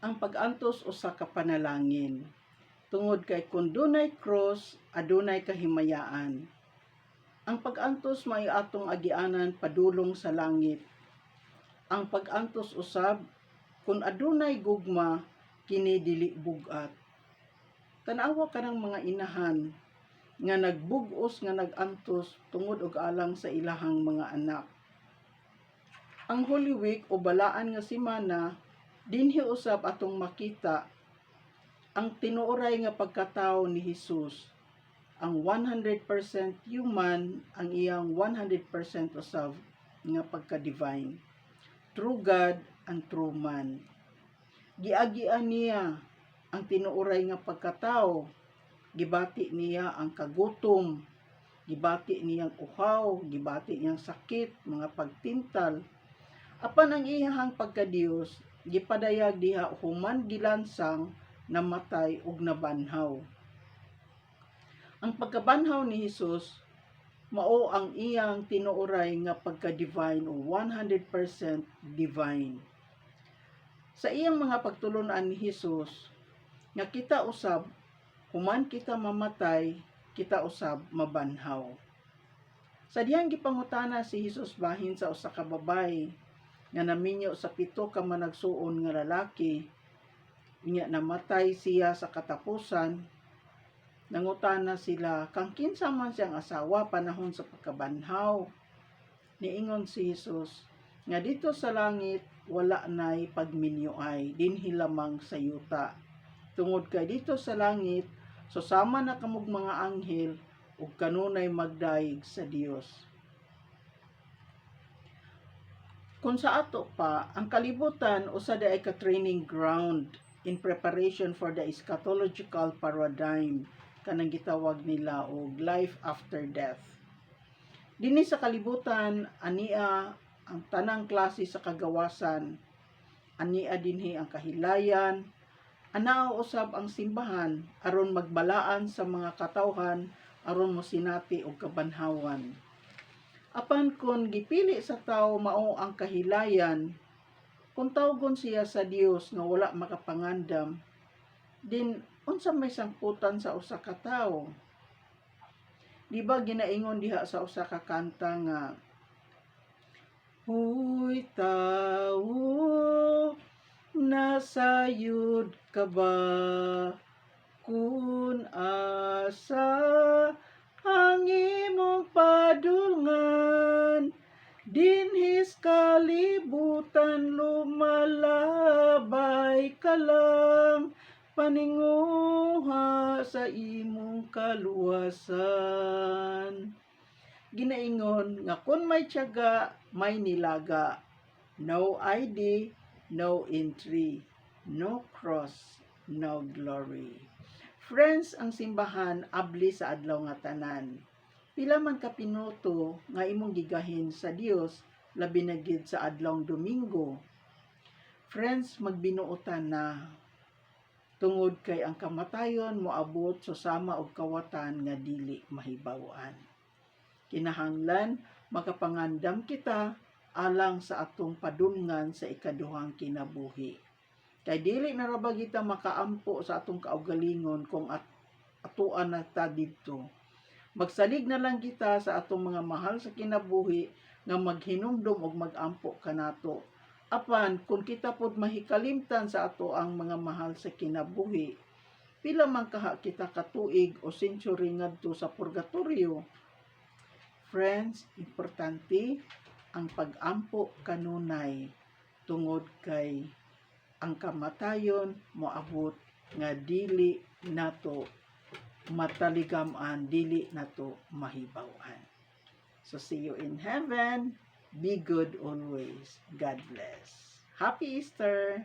Ang pag-antos usa ka panalangin. Tungod kay kun dunay cross, adunay kahimayaan. Ang pag-antos may atong agianan padulong sa langit. Ang pag-antos usab kun adunay gugma kini dili bugat. Tanawa kanang mga inahan nga nagbug-os nga nag-antos tungod og alang sa ilahang mga anak. Ang Holy Week o balaan nga semana dinhi usab atong makita ang tinuoray nga pagkatao ni Hesus. Ang 100% human, ang iyang 100% usab nga pagka-divine. True God and true man. Giagian niya ang tinuoray nga pagkatao. Gibati niya ang kagutom, gibati niyang uhaw, gibati niyang sakit, mga pagtintal. Apan ang iyang pagka-Dios, gipadayag diha human gilansang, namatay ug nabanhaw. Ang pagkabanhaw ni Hesus mao ang iyang tinuoray nga pagka-divine o 100% divine. Sa iyang mga pagtulon-an ni Hesus nga kita usab human kita mamatay, kita usab mabanhaw. Sa diyang gipangutana si Hesus bahin sa usa ka babay nga naminyo sa 7 ka managsuon nga lalaki, unya namatay siya sa katapusan. Nangutana sila kang kinsa man siyang asawa panahon sa pagkabanhaw. Niingon si Hesus nga dito sa langit wala nay pagminyoay, dinhi lamang sa yuta. Tungod kay dito sa langit susama na kamog mga anghel ug kanunay magdaig sa Dios. Kung sa ato pa, ang kalibutan usa ay ka-training ground in preparation for the eschatological paradigm kanang gitawag nila og life after death. Dinhi sa kalibutan ania ang tanang klase sa kagawasan, ania dinhi ang kahilayan, anao usab ang simbahan aron magbalaan sa mga katawhan aron mosinati og kabanhawan. Apan kun gipili sa tawo mao ang kahilayan, kung tawgon siya sa Dios nga wala makapangandam, din unsa may sangputan sa usa ka tawo? Di ba ginaingon diha sa usa ka kanta nga huy tawo, nasayod ka ba? Kun asa ang imong padulngan, dinhis kalibutan lumalabay ka lang, paninguha sa imong kaluwasan. Ginaingon nga kun may tiyaga, may nilaga. No ID, no entry. No cross, no glory. Friends, ang simbahan abli sa adlaw nga tanan. Pila man ka pinuto nga imong gigahin sa Dios, labi na gid sa adlawng Domingo. Friends, magbinuotan na. Tungod kay ang kamatayon moabot susama og kawatan nga dili mahibaw-an. Kinahanglan makapangandam kita alang sa atong padulngan sa ikaduhang kinabuhi. Kay dili na ra ba kita makaampo sa atong kaugalingon kung atuan na ta didto. Magsalig na lang kita sa atong mga mahal sa kinabuhi nga maghinumdom og magampo kanato. Apan kung kita pod mahikalimtan sa ato ang mga mahal sa kinabuhi, pila man kaha kita katuig o century ngadto sa purgatorio. Friends, importante ang pag-ampo kanunay tungod kay ang kamatayon moabot nga dili nato mataligam-an, dili nato mahibaw-an. So see you in heaven. Be good always. God bless. Happy Easter!